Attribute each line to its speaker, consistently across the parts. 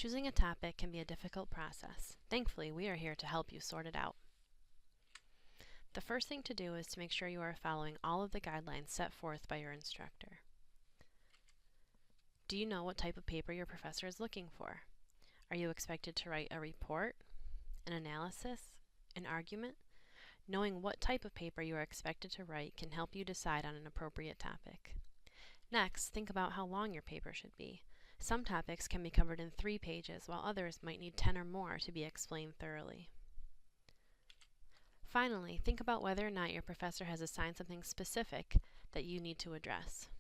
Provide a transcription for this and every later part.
Speaker 1: Choosing a topic can be a difficult process. Thankfully, we are here to help you sort it out. The first thing to do is to make sure you are following all of the guidelines set forth by your instructor. Do you know what type of paper your professor is looking for? Are you expected to write a report, an analysis, an argument? Knowing what type of paper you are expected to write can help you decide on an appropriate topic. Next, think about how long your paper should be. Some topics can be covered in 3 pages, while others might need 10 or more to be explained thoroughly. Finally, think about whether or not your professor has assigned something specific that you need to address.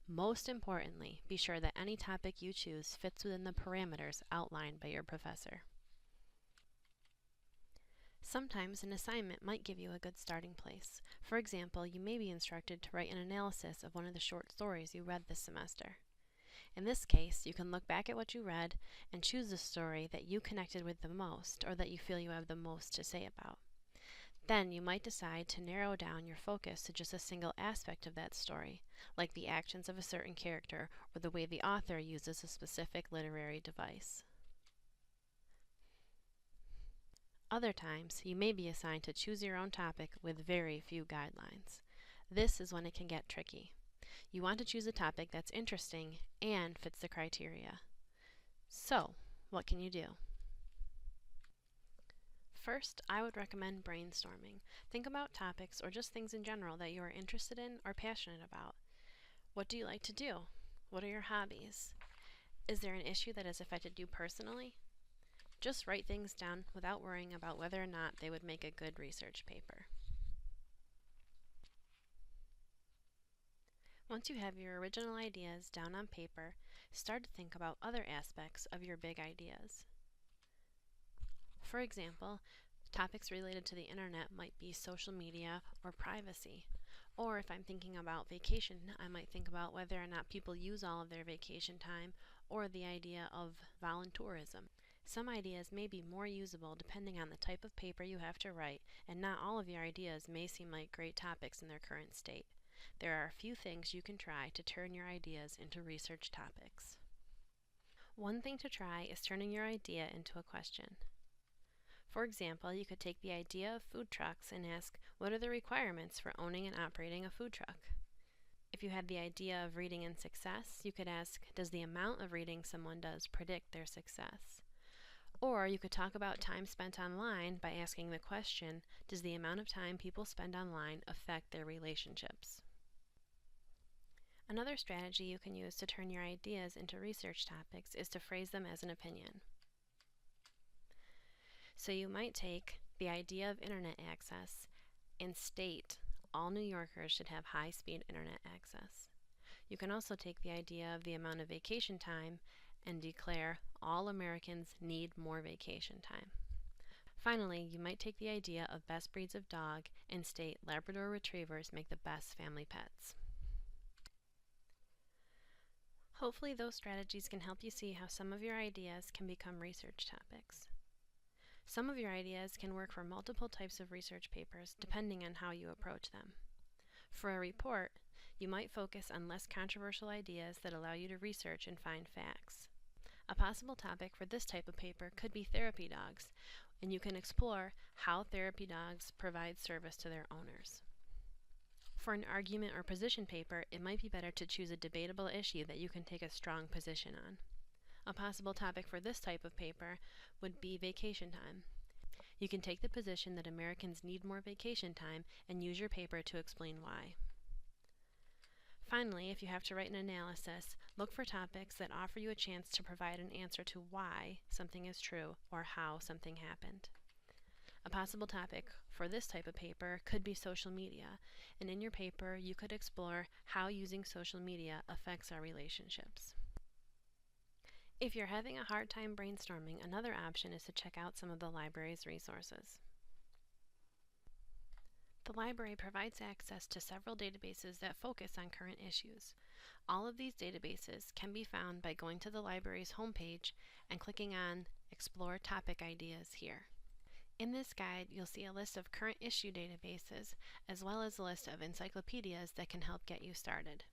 Speaker 1: Most importantly, be sure that any topic you choose fits within the parameters outlined by your professor. Sometimes an assignment might give you a good starting place. For example, you may be instructed to write an analysis of one of the short stories you read this semester. In this case, you can look back at what you read and choose the story that you connected with the most or that you feel you have the most to say about. Then you might decide to narrow down your focus to just a single aspect of that story, like the actions of a certain character or the way the author uses a specific literary device. Other times, you may be assigned to choose your own topic with very few guidelines. This is when it can get tricky. You want to choose a topic that's interesting and fits the criteria. So, what can you do? First, I would recommend brainstorming. Think about topics or just things in general that you are interested in or passionate about. What do you like to do? What are your hobbies? Is there an issue that has affected you personally? Just write things down without worrying about whether or not they would make a good research paper. Once you have your original ideas down on paper, start to think about other aspects of your big ideas. For example, topics related to the internet might be social media or privacy. Or if I'm thinking about vacation, I might think about whether or not people use all of their vacation time or the idea of voluntourism. Some ideas may be more usable depending on the type of paper you have to write, and not all of your ideas may seem like great topics in their current state. There are a few things you can try to turn your ideas into research topics. One thing to try is turning your idea into a question. For example, you could take the idea of food trucks and ask, what are the requirements for owning and operating a food truck? If you had the idea of reading and success, you could ask, does the amount of reading someone does predict their success? Or you could talk about time spent online by asking the question, does the amount of time people spend online affect their relationships? Another strategy you can use to turn your ideas into research topics is to phrase them as an opinion. So you might take the idea of internet access and state all New Yorkers should have high-speed internet access. You can also take the idea of the amount of vacation time and declare all Americans need more vacation time. Finally, you might take the idea of best breeds of dog and state Labrador Retrievers make the best family pets. Hopefully those strategies can help you see how some of your ideas can become research topics. Some of your ideas can work for multiple types of research papers depending on how you approach them. For a report, you might focus on less controversial ideas that allow you to research and find facts. A possible topic for this type of paper could be therapy dogs, and you can explore how therapy dogs provide service to their owners. For an argument or position paper, it might be better to choose a debatable issue that you can take a strong position on. A possible topic for this type of paper would be vacation time. You can take the position that Americans need more vacation time and use your paper to explain why. Finally, if you have to write an analysis, look for topics that offer you a chance to provide an answer to why something is true or how something happened. A possible topic for this type of paper could be social media, and in your paper you could explore how using social media affects our relationships. If you're having a hard time brainstorming, another option is to check out some of the library's resources. The library provides access to several databases that focus on current issues. All of these databases can be found by going to the library's homepage and clicking on Explore Topic Ideas here. In this guide, you'll see a list of current issue databases, as well as a list of encyclopedias that can help get you started.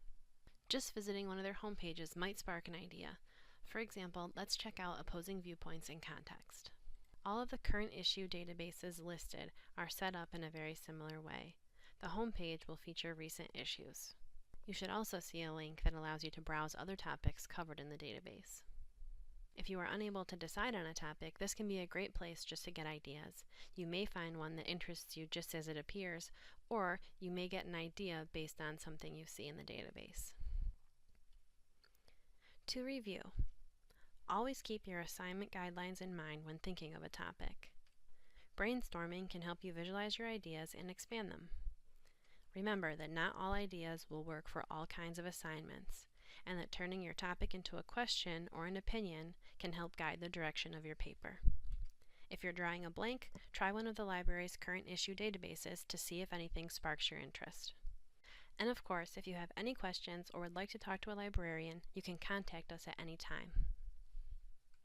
Speaker 1: Just visiting one of their homepages might spark an idea. For example, let's check out opposing viewpoints in context. All of the current issue databases listed are set up in a very similar way. The home page will feature recent issues. You should also see a link that allows you to browse other topics covered in the database. If you are unable to decide on a topic, this can be a great place just to get ideas. You may find one that interests you just as it appears, or you may get an idea based on something you see in the database. To review, always keep your assignment guidelines in mind when thinking of a topic. Brainstorming can help you visualize your ideas and expand them. Remember that not all ideas will work for all kinds of assignments, and that turning your topic into a question or an opinion can help guide the direction of your paper. If you're drawing a blank, try one of the library's current issue databases to see if anything sparks your interest. And of course, if you have any questions or would like to talk to a librarian, you can contact us at any time.